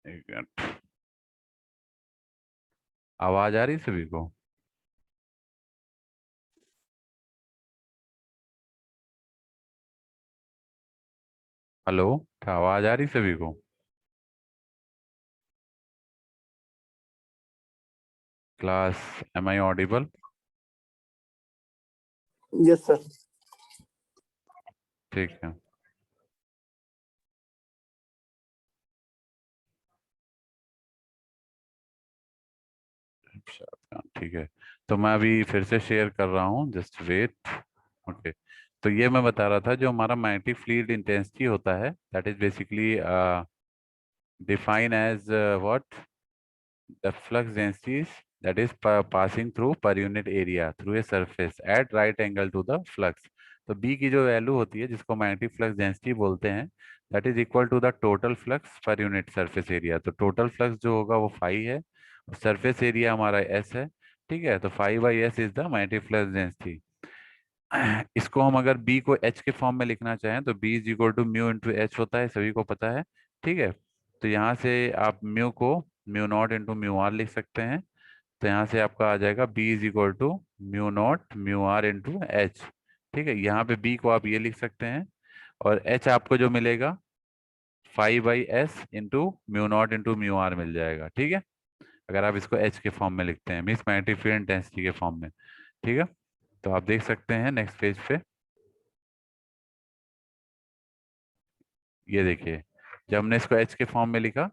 एक मिनट, आवाज आ रही सभी को? हेलो, क्या आवाज आ रही सभी को? Class, am I audible? Yes sir. ठीक है। अच्छा, ठीक है। तो मैं अभी फिर से शेयर कर रहा हूँ, जस्ट वेट। ओके। तो ये मैं बता रहा था, जो हमारा मैग्नेटिक फील्ड इंटेंसिटी होता है, that is basically define as what, the flux densities that is passing through per unit area through a surface at right angle to the flux। तो B की जो वैल्यू होती है, जिसको मैग्नेटिक फ्लक्स डेंसिटी बोलते हैं, that is equal to the total flux per unit surface area. तो total flux जो होगा वो फाई है, और सरफेस एरिया हमारा एस है। ठीक है, तो phi by S is the magnetic flux density. इसको हम अगर बी को एच के फॉर्म में लिखना चाहें तो B is equal to mu into H होता है, सभी को पता है। ठीक है, तो यहाँ से आप म्यू को mu not into mu R लिख सकते हैं। तो यहाँ से आपका आ जाएगा B is equal to mu naught mu R into H. ठीक है, यहाँ पे बी को आप ये लिख सकते हैं, और एच आपको जो मिलेगा 5/s into mu not into mu R मिल जाएगा। ठीक है, अगर आप इसको एच के फॉर्म में लिखते हैं, मीन्स मैग्नेटिक फील्ड इंटेंसिटी के फॉर्म में। ठीक है, तो आप देख सकते हैं नेक्स्ट पेज पे, ये देखिए, जब हमने इसको एच के फॉर्म में लिखा,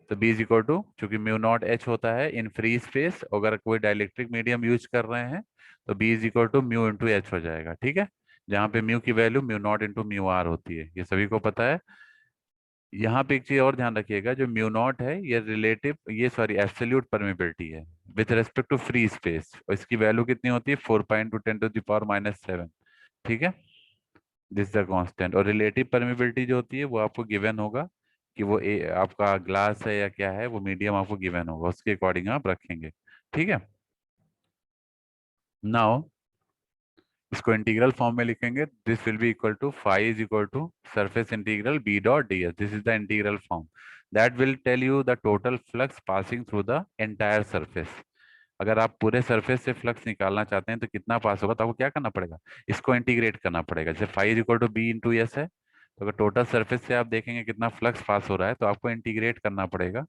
तो बी इज इक्वल टू, चूंकि म्यू नॉट एच होता है इन फ्री स्पेस, अगर कोई डाइलेक्ट्रिक मीडियम यूज कर रहे हैं, तो B is equal to mu into H हो जाएगा। ठीक है, जहाँ पे म्यू की value mu not into mu R होती है, ये सभी को पता है। यहाँ पे एक चीज और ध्यान रखिएगा, जो म्यू नॉट है ये रिलेटिव, ये सॉरी एब्सोल्यूट परमेबिलिटी है with respect to free space, और इसकी वैल्यू कितनी होती है, 4 × 10⁻⁻⁷। ठीक है, दिस द कांस्टेंट। और रिलेटिव परमेबिलिटी जो होती है वो आपको गिवन होगा, कि वो आपका ग्लास है या क्या है, वो मीडियम आपको गिवन होगा, उसके अकॉर्डिंग आप रखेंगे। ठीक है, नाउ इसको इंटीग्रल फॉर्म में लिखेंगे, this will be equal to phi is equal to surface integral B dot D S. This is the integral form that will tell you the total flux passing through the entire surface. अगर आप पूरे surface से flux निकालना चाहते हैं तो कितना पास होगा, तो आपको क्या करना पड़ेगा, इसको इंटीग्रेट करना पड़ेगा। जैसे phi is equal to B into S है, तो अगर टोटल सरफेस से आप देखेंगे कितना फ्लक्स पास हो रहा है, तो आपको इंटीग्रेट करना पड़ेगा।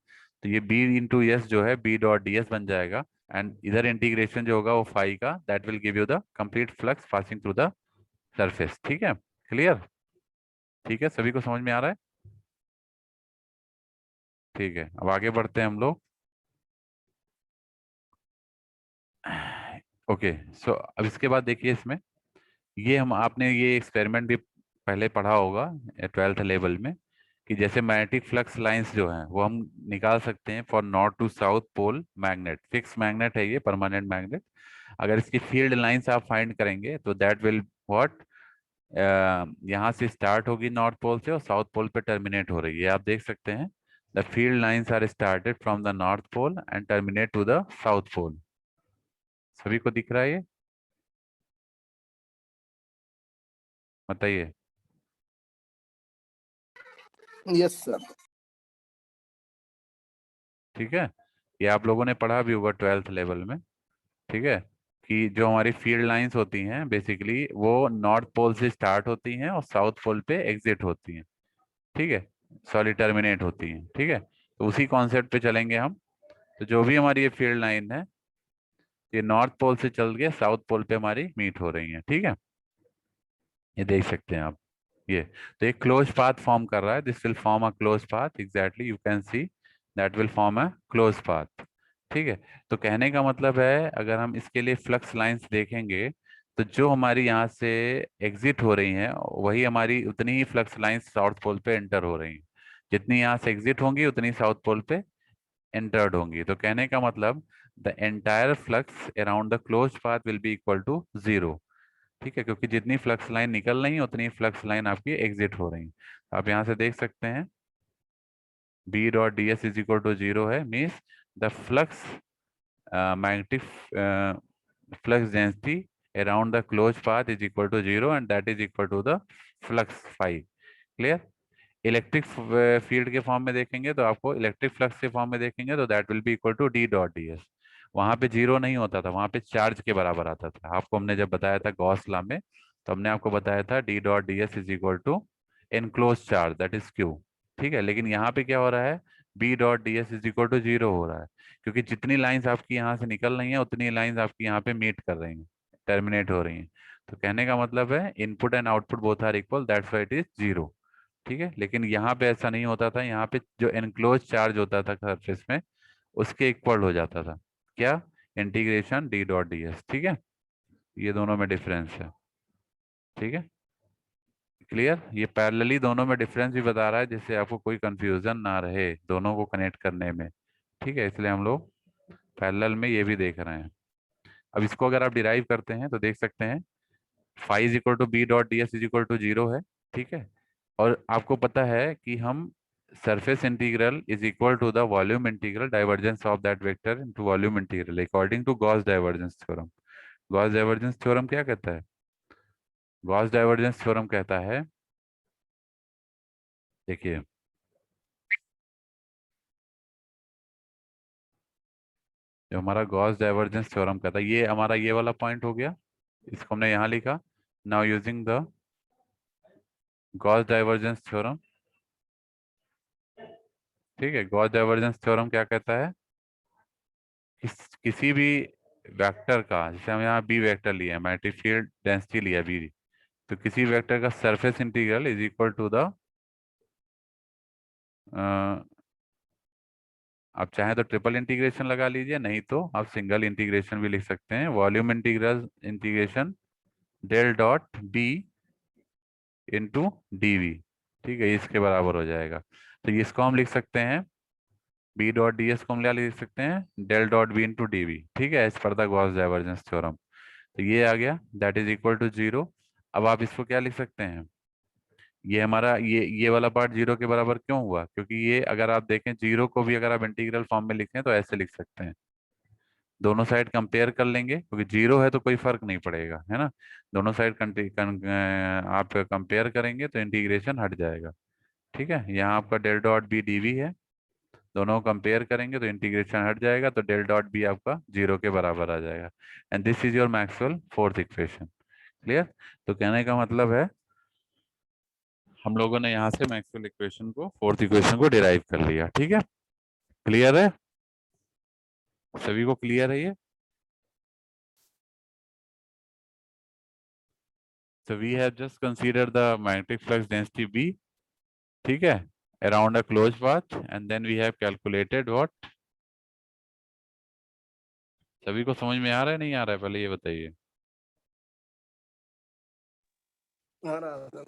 तो ये बी इंटू एस जो है बी डॉट डी एस बन जाएगा, एंड इधर इंटीग्रेशन जो होगा वो फाई का, that will give you the complete flux passing through the surface. ठीक है, क्लियर? ठीक है, सभी को समझ में आ रहा है? ठीक है, अब आगे बढ़ते हैं हम लोग। ओके, सो अब इसके बाद देखिए, इसमें ये हम, आपने ये एक्सपेरिमेंट भी पहले पढ़ा होगा 12th लेवल में, कि जैसे मैग्नेटिक फ्लक्स लाइंस जो हैं वो हम निकाल सकते हैं for north to south pole magnet. Fix magnet है ये, परमानेंट मैग्नेट। अगर इसकी फील्ड लाइंस आप फाइंड करेंगे तो दैट विल व्हाट, यहाँ से स्टार्ट होगी नॉर्थ पोल से और साउथ पोल पे टर्मिनेट हो रही है, आप देख सकते हैं। The field lines are started from the north pole and terminate to the south pole. सभी को दिख रहा है ये? बताइए। Yes sir. ठीक है, ये आप लोगों ने पढ़ा भी होगा 12th लेवल में। ठीक है, कि जो हमारी फील्ड लाइंस होती हैं बेसिकली वो नॉर्थ पोल से स्टार्ट होती हैं और साउथ पोल पे एग्जिट होती हैं। ठीक है, सॉरी टर्मिनेट होती हैं। ठीक है, तो उसी कॉन्सेप्ट पे चलेंगे हम। तो जो भी हमारी ये फील्ड लाइन है, ये नॉर्थ पोल से चल के साउथ पोल पे हमारी मीट हो रही है। ठीक है, ये देख सकते हैं आप, ये तो एक क्लोज पाथ फॉर्म कर रहा है, this will form a close path, exactly you can see that will form a close path. ठीक है, तो कहने का मतलब है, अगर हम इसके लिए फ्लक्स लाइंस देखेंगे, तो जो हमारी यहाँ से एग्जिट हो रही हैं वही हमारी उतनी ही फ्लक्स लाइंस साउथ पोल पे एंटर हो रही हैं। जितनी यहाँ से एग्जिट होंगी उतनी साउथ पोल पे एंटर्ड होंगी। तो कहने का मतलब, the entire flux around the close path will be equal to zero. ठीक है, क्योंकि जितनी फ्लक्स लाइन निकल रही है उतनी फ्लक्स लाइन आपकी एग्जिट हो रही है। आप यहाँ से देख सकते हैं B dot D S is equal to zero है, means the flux magnetic flux density around the close path is equal to zero, and that is equal to the flux phi. Clear? Electric field के form में देखेंगे तो आपको electric flux के form में देखेंगे तो that will be equal to D dot D S. वहां पे जीरो नहीं होता था, वहां पे चार्ज के बराबर आता था। आपको हमने जब बताया था गॉस लॉ में, तो हमने आपको बताया था D dot D S is equal to enclose charge that is Q. ठीक है, लेकिन यहाँ पे क्या हो रहा है, B dot D S is equal to zero हो रहा है, क्योंकि जितनी लाइंस आपकी यहाँ से निकल रही हैं उतनी लाइंस आपकी यहाँ पे मीट कर रही हैं, टर्मिनेट हो रही हैं। तो कहने का मतलब है input and output both are equal, that's why it is zero. ठीक है, लेकिन यहाँ पे ऐसा नहीं होता था, यहाँ पे जो एनक्लोज चार्ज होता था सरफेस में उसके इक्वल हो जाता था। क्या? Integration D dot D S. ठीक है, ये दोनों में डिफरेंस है। ठीक है, क्लियर? ये पैरेलली दोनों में डिफरेंस भी बता रहा है जिससे आपको कोई कंफ्यूजन ना रहे दोनों को कनेक्ट करने में। ठीक है, इसलिए हम लोग पैरेलल में ये भी देख रहे हैं। अब इसको अगर आप डिराइव करते हैं तो देख सकते हैं phi is equal to B dot D S is equal to zero है। ठीक है, और आपको पता है कि हम surface integral is equal to the volume integral divergence of that vector into volume integral according to Gauss divergence theorem. Gauss divergence theorem क्या कहता है? गॉस डाइवर्जेंस थ्योरम कहता है, देखिए, जो हमारा गॉस डाइवर्जेंस थ्योरम कहता है, ये हमारा ये वाला पॉइंट हो गया, इसको हमने यहाँ लिखा। Now using the Gauss divergence theorem. ठीक है, गॉस डाइवर्जेंस थ्योरम क्या कहता है, किसी भी वेक्टर का, जैसे हम यहाँ बी वेक्टर लिया, मैग्नेटिक फील्ड डेंसिटी लिया बी, तो किसी वेक्टर का surface integral is equal to the, आप चाहें तो ट्रिपल इंटीग्रेशन लगा लीजिए, नहीं तो आप सिंगल इंटीग्रेशन भी लिख सकते हैं, volume integral integration del dot B into d V. ठीक है, इसके बराबर हो जाएगा। तो इसको हम लिख सकते हैं, बी डॉट डी एस को हम क्या लिख सकते हैं, del dot B into d V. ठीक है, as per the Gauss divergence theorem. तो ये आ गया, that is equal to zero. अब आप इसको क्या लिख सकते हैं, ये हमारा ये वाला पार्ट जीरो के बराबर क्यों हुआ, क्योंकि ये अगर आप देखें जीरो को भी अगर आप इंटीग्रल फॉर्म में लिखें तो ऐसे लिख सकते हैं, दोनों साइड कंपेयर कर लेंगे, क्योंकि जीरो है तो कोई फर्क नहीं पड़ेगा, है ना। दोनों साइड आप कंपेयर करेंगे तो इंटीग्रेशन हट जाएगा। ठीक है, यहाँ आपका del dot B d V है, दोनों कंपेयर करेंगे तो इंटीग्रेशन हट जाएगा, तो डेल डॉट बी आपका जीरो के बराबर आ जाएगा। And this is your Maxwell fourth equation. Clear? तो कहने का मतलब है हम लोगों ने यहाँ से मैक्सवेल इक्वेशन को, फोर्थ इक्वेशन को डिराइव कर लिया। ठीक है, क्लियर है? सभी को क्लियर है ये? So we have just considered the magnetic flux density B, ठीक है, around a closed path, and then we have calculated what? सभी को समझ में आ रहा है नहीं आ रहा है, पहले ये बताइए। आ रहा है सर।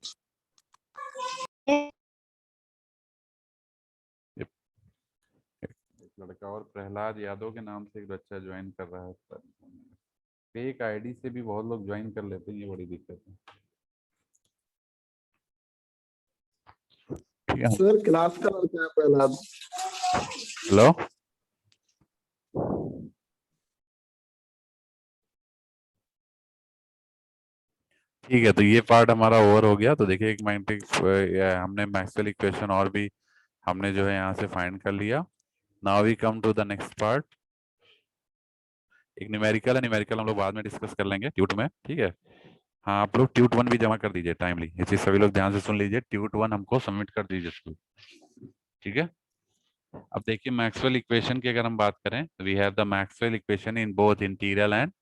एक लड़का और प्रहलाद यादव के नाम से एक बच्चा ज्वाइन कर रहा है सर, फेक आईडी से भी बहुत लोग ज्वाइन कर लेते हैं, ये बड़ी दिक्कत है। ठीक है, सर क्लास का लड़का है प्रहलाद। हेलो, ठीक है, तो ये पार्ट हमारा ओवर हो गया। तो देखिए एक मैग्नेटिक, हमने मैक्सवेल इक्वेशन और भी हमने जो है यहाँ से फाइंड कर लिया। Now we come to the next part. एक न्यूमेरिकल है, न्यूमेरिकल हम लोग बाद में डिस्कस कर लेंगे ट्यूट में। ठीक है, हाँ, आप लोग ट्यूट वन भी जमा कर दीजिए टाइमली, ये चीज सभी लोग ध्यान से सुन लीजिए, ट्यूट वन हमको सबमिट कर दीजिए स्कूल। ठीक है, अब देखिए मैक्सवेल इक्वेशन की अगर हम बात करें, we have the Maxwell equation in both integral and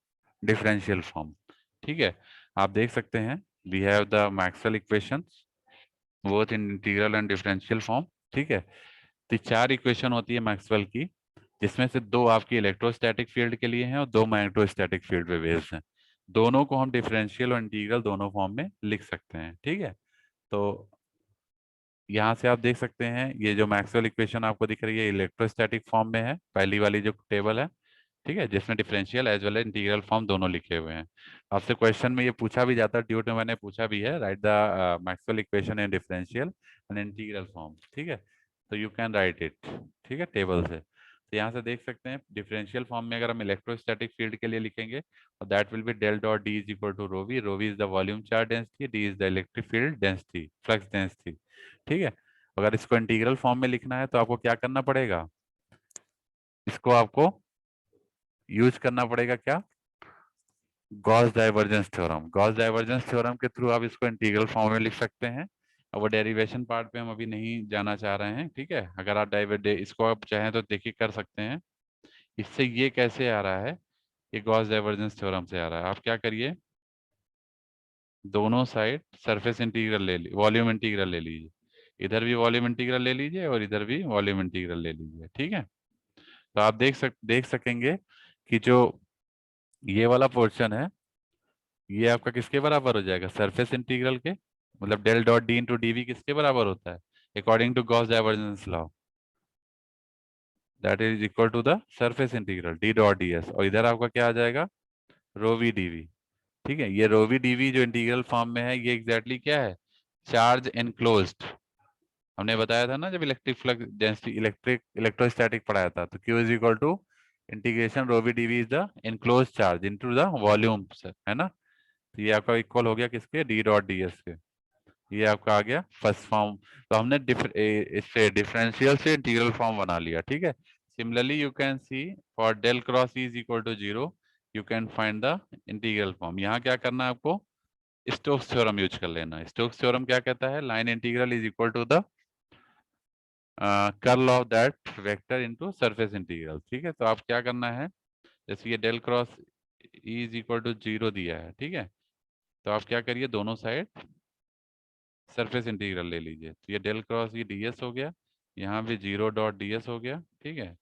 differential form. ठीक है, आप देख सकते हैं we have the Maxwell equation both in integral and differential form. ठीक है, तो चार इक्वेशन होती है मैक्सवेल की, जिसमें से दो आपकी इलेक्ट्रोस्टैटिक फील्ड के लिए हैं और दो मैग्नेटोस्टैटिक फील्ड पे बेस्ड हैं। दोनों को हम डिफरेंशियल और इंटीग्रल दोनों फॉर्म में लिख सकते हैं। ठीक है, तो यहाँ से आप देख सकते हैं ये जो मैक्सवेल इक्वेशन आपको दिख रही है इलेक्ट्रोस्टैटिक फॉर्म में है, पहली वाली जो टेबल है। ठीक है, जिसमें differential as well as integral form दोनों लिखे हुए हैं। आपसे क्वेश्चन में ये पूछा भी जाता है, ट्यूट में मैंने पूछा भी है, right the Maxwell equation in differential and integral form. ठीक है, तो यू कैन राइट इट, ठीक है, टेबल से। तो यहाँ से देख सकते हैं डिफरेंशियल फॉर्म में अगर हम इलेक्ट्रोस्टैटिक फील्ड के लिए लिखेंगे और that will be del dot D is equal to rho v is the volume charge density, D is the electric field density, flux density. ठीक है, अगर इसको इंटीग्रल फॉर्म में लिखना है तो आपको क्या करना पड़ेगा, इसको आपको यूज करना पड़ेगा क्या, Gauss divergence theorem. Gauss divergence theorem के थ्रू आप इसको इंटीग्रल फॉर्म में लिख सकते हैं। अब वो डेरिवेशन पार्ट पे हम अभी नहीं जाना चाह रहे हैं, ठीक है। अगर आप इसको आप चाहें तो देखिए कर सकते हैं। इससे ये कैसे आ रहा है, ये गॉस डाइवर्जेंस थ्योरम से आ रहा है। आप क्या करिए, दोनों साइड सरफेस इंटीग्रल ले ली, वॉल्यूम इंटीग्रल ले लीजिए। इधर भी वॉल्यूम इंटीग्रल ले लीजिए और इधर भी वॉल्यूम इंटीग्रल ले लीजिए, ठीक है। तो आप देख सकेंगे कि जो ये वाला पोर्शन है ये आपका किसके बराबर हो जाएगा, सरफेस इंटीग्रल के। मतलब del dot D into d V किसके बराबर होता है, according to Gauss divergence law, that is equal to the surface integral D dot D S. और इधर आपका क्या आ जाएगा, रो वी डी वी। ठीक है, ये रो वी डी वी जो इंटीग्रल फॉर्म में है ये एग्जैक्टली क्या है, चार्ज एनक्लोज्ड। हमने बताया था ना जब इलेक्ट्रिक फ्लक्स डेंसिटी इलेक्ट्रोस्टैटिक पढ़ाया था, तो Q is equal to integration rho v d v is the enclose charge into the volume, है ना। तो ये आपका इक्वल हो गया किसके, डी डॉट डी एस के। ये आपका आ गया फर्स्ट फॉर्म। तो हमने इससे डिफरेंशियल से इंटीग्रल फॉर्म बना लिया, ठीक है। Similarly you can see for del cross is equal to zero you can find the integral form. यहाँ क्या करना है आपको, स्टोक्स थ्योरम यूज कर लेना। स्टोक्स थ्योरम क्या कहता है, line integral is equal to the curl of that vector into surface integral, ठीक है। तो आप क्या करना है, जैसे ये del cross is equal to zero दिया है, ठीक है। तो आप क्या करिए, दोनों साइड सरफेस इंटीग्रल ले लीजिए। तो ये डेल क्रॉस ये डी एस हो गया, यहाँ भी जीरो डॉट डी एस हो गया, ठीक है।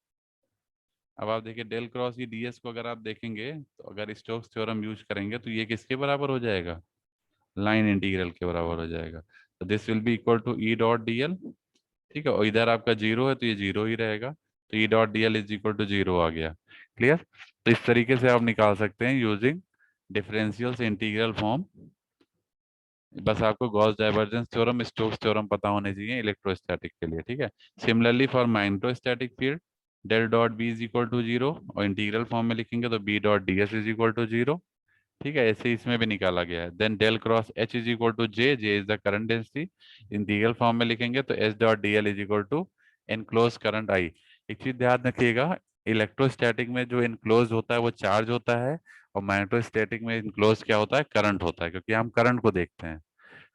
अब आप देखिए डेल क्रॉस ये डी एस को अगर आप देखेंगे तो अगर स्टोक्स थ्योरम यूज करेंगे तो ये किसके बराबर हो जाएगा, लाइन इंटीग्रल के बराबर हो जाएगा। तो this will be equal to E dot D L, ठीक है। और इधर आपका जीरो है तो ये जीरो ही रहेगा, तो E dot D L is equal to zero आ गया। क्लियर। तो इस तरीके से आप निकाल सकते हैं यूजिंग डिफरेंशियल से इंटीग्रल फॉर्म। बस आपको Gauss divergence theorem Stokes theorem पता होने चाहिए इलेक्ट्रोस्टैटिक के लिए, ठीक है। Similarly for magnetostatic field del dot B is equal to zero, और इंटीग्रल फॉर्म में लिखेंगे तो B dot D S is equal to zero, ठीक है। ऐसे इसमें भी निकाला गया है। Then del cross H is equal to J, J is the current density. Integral form में लिखेंगे तो H dot D L is equal to enclose current I. एक चीज ध्यान रखिएगा, इलेक्ट्रोस्टैटिक में जो इनक्लोज होता है वो चार्ज होता है, और माइक्रोस्टैटिक में इनक्लोज क्या होता है, करंट होता है, क्योंकि हम करंट को देखते हैं,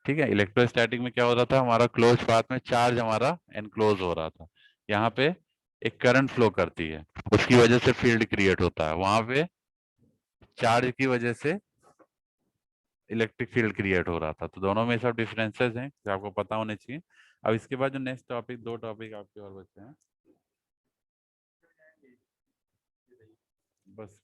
ठीक है। इलेक्ट्रोस्टैटिक में क्या होता था, हमारा क्लोज पाथ में चार्ज हमारा एनक्लोज हो रहा था। यहाँ पे एक करंट फ्लो करती है, उसकी वजह से फील्ड क्रिएट होता है, वहां पे चार्ज की वजह से इलेक्ट्रिक फील्ड क्रिएट हो रहा था। तो दोनों में सब डिफरेंसेस हैं जो आपको पता होने चाहिए। अब इसके बाद जो नेक्स्ट टॉपिक, दो टॉपिक आपके और बचे हैं बस।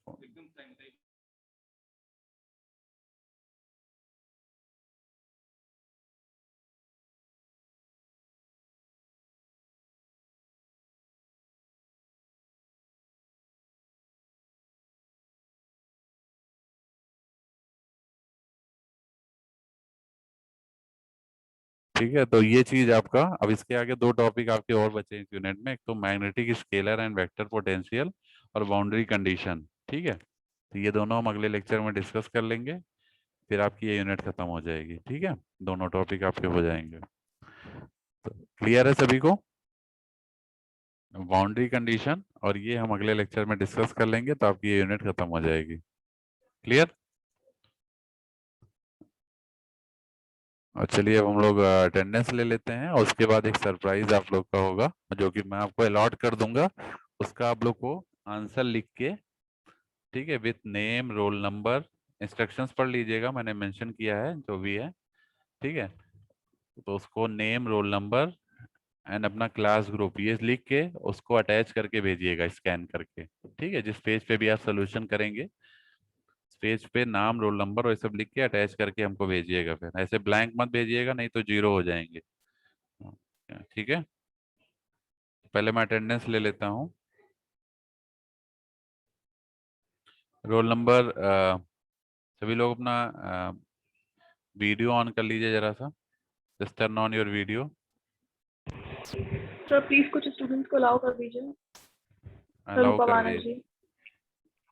ठीक है, तो ये चीज आपका, अब इसके आगे दो टॉपिक आपके और बचे हैं इस यूनिट में। एक तो magnetic scalar and vector potential, और बाउंड्री कंडीशन, ठीक है। तो ये दोनों हम अगले लेक्चर में डिस्कस कर लेंगे, फिर आपकी ये यूनिट खत्म हो जाएगी, ठीक है। दोनों टॉपिक आपके हो जाएंगे। तो क्लियर है सभी को, बाउंड्री कंडीशन और ये हम अगले लेक्चर में डिस्कस कर लेंगे, तो आपकी ये यूनिट खत्म हो जाएगी। क्लियर। और चलिए अब हम लोग अटेंडेंस ले लेते हैं, और उसके बाद एक सरप्राइज आप लोग का होगा जो कि मैं आपको अलॉट कर दूंगा। उसका आप लोग को आंसर लिख के, ठीक है, with name roll number, instructions पढ़ लीजिएगा, मैंने मेंशन किया है जो भी है, ठीक है। तो उसको नेम रोल नंबर एंड अपना क्लास ग्रुप ये लिख के उसको अटैच करके भेजिएगा, स्कैन करके, ठीक है। जिस पेज पे भी आप सोल्यूशन करेंगे पेज पे नाम रोल नंबर और ये सब लिख के अटैच करके हमको भेजिएगा। फिर ऐसे ब्लैंक मत भेजिएगा, नहीं तो जीरो हो जाएंगे, ठीक है। पहले मैं अटेंडेंस ले लेता हूँ। रोल नंबर, सभी लोग अपना वीडियो ऑन कर लीजिए जरा सा, just turn on your video. Sir please कुछ स्टूडेंट्स को अलाउ कर दीजिए। अलाउ कर रूपा दीजिए। जी।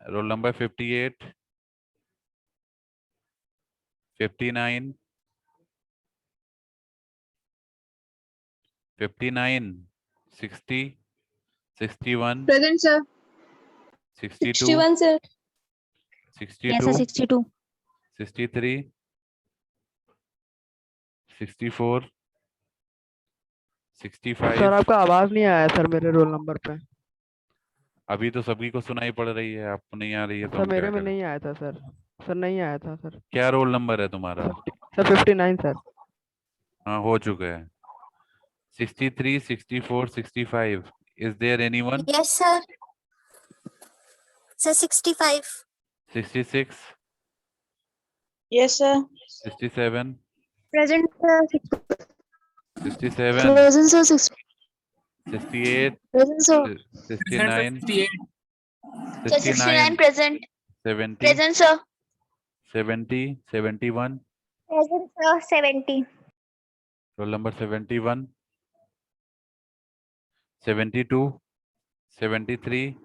Roll number 58, 59, 59, 60, 61, Present, sir. 62, 61, sir. 62, Yes, sir. 62. 63, 64, 65। Sir आपका आवाज नहीं आया सर मेरे रोल नंबर पे। अभी तो सभी को सुनाई पड़ रही है, आपको नहीं आ रही है तो सर हम क्या मेरे में करें? नहीं आया था सर। सर नहीं आया था सर। क्या रोल नंबर है तुम्हारा? Sir 59 sir. हाँ, हो चुका है। 63, 64, 65। Is there anyone? Yes, sir. Sir, 65. 66, Yes, sir. 67, Present, sir. 67, Present, sir. 68, Present, sir. 69, 69 69, present. 70, Present, sir. 70, 71, Present, sir. 70. roll number 71, 72, 73,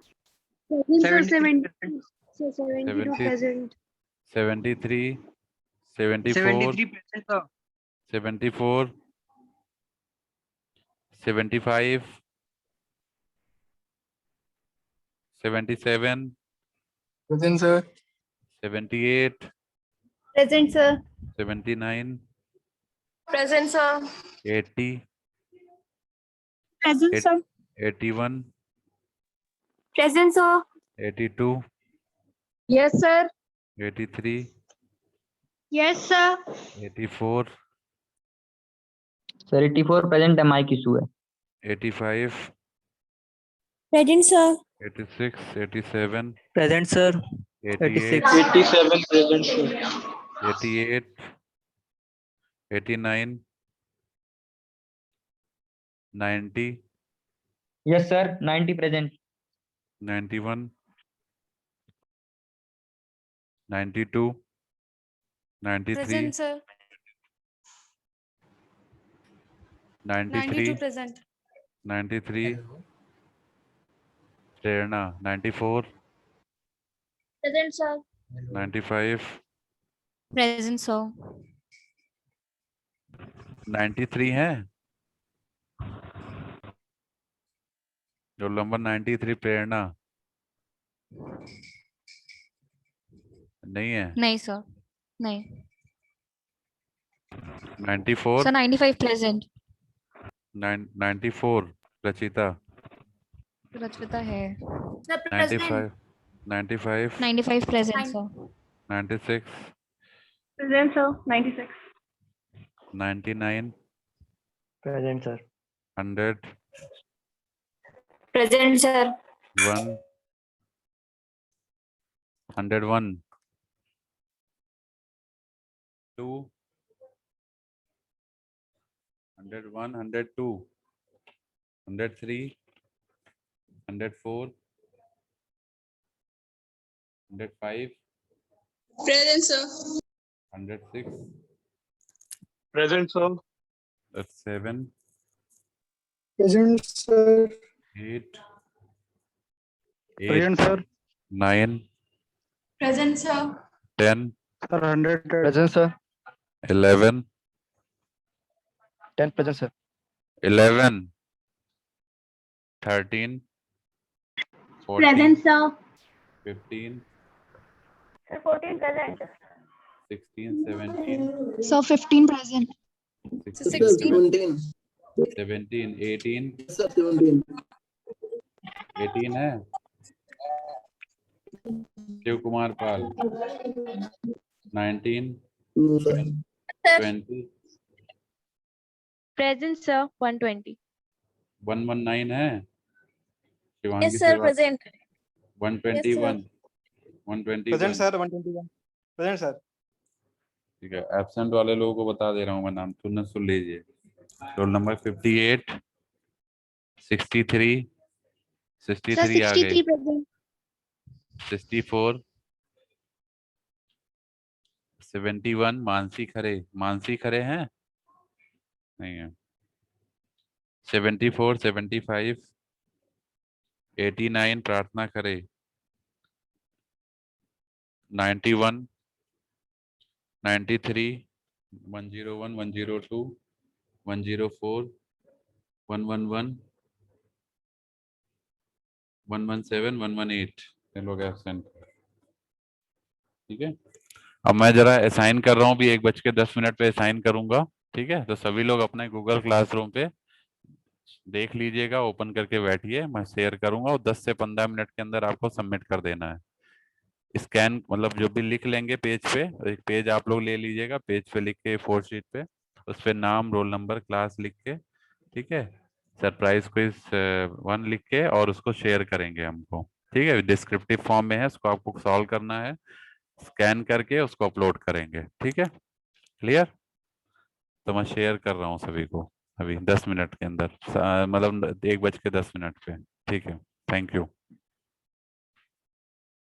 Present, sir. 70. Sir, 72 70, present. 73, 74, 74, 75, 77, present sir. 78, Present, sir. 79, Present, sir. 80, Present, sir. 81, Present, sir. 82, Yes, sir. 83, Yes, sir. 84, sir 84 present है, mic issue है। 85, Present, sir. 86, 87, present sir 88, 87 present sir. 88, 89, 90, yes sir 90 present 91, 92, 93, Present, sir. 93, present. 93, प्रेरणा 94, Present, sir. 95, Present, sir. 93 है। Roll number 93 प्रेरणा नहीं है। नहीं sir, नहीं 94, sir. 95 present. 94 Rachita, रचविता है। 95, 95, 95 present sir. 96, Present, sir. 96. 99, present sir 100, present sir. 1, 101, 2, 101, 102, 103, 104, 105, Present, sir. 106, present sir. 7, present sir. 8, present sir. 9, present sir. 10, sir 100 present sir 11, 10 present sir 11, 13, 14, present sir. 15, 14 present. 16, 17, sir 15 present. 17 17, 18, sir 17 18 है। Shiv Kumar Pal 19, no sir 20, present sir 120। 119 है। Shivangi yes sir Shrivastava present. 121, 121। Sir 121 present sir. ठीक है, absent वाले लोगों को बता दे रहा हूँ मैं, नाम सुन लीजिए। रोल नंबर 58, 63, 63 आ गए, 63 प्रेजेंट। 64, 71 मानसी खरे हैं नहीं है। 74, 75, 89 प्रार्थना खरे, 91, 93, 101, 102, 104, 111 117 118 ये लोग एब्सेंट। ठीक है, अब मैं जरा असाइन कर रहा हूँ भी 1:10 पे असाइन करूंगा। ठीक है, तो सभी लोग अपने गूगल क्लासरूम पे देख लीजिएगा, ओपन करके बैठिए, मैं शेयर करूंगा और 10 से 15 मिनट के अंदर आपको सबमिट कर देना है। स्कैन मतलब जो भी लिख लेंगे पेज पे, एक पेज आप लोग ले लीजिएगा, पेज पे लिख के 4 शीट पे उस पे नाम रोल नंबर क्लास लिख के, ठीक है, सरप्राइज क्विज 1 लिख के और उसको शेयर करेंगे हमको। ठीक है, डिस्क्रिप्टिव फॉर्म में है, उसको आपको सॉल्व करना है, स्कैन करके उसको अपलोड करेंगे। ठीक है, क्लियर? तो मैं शेयर कर रहा हूँ सभी को अभी 10 मिनट के अंदर, मतलब 1:10 पे। ठीक है, थैंक यू।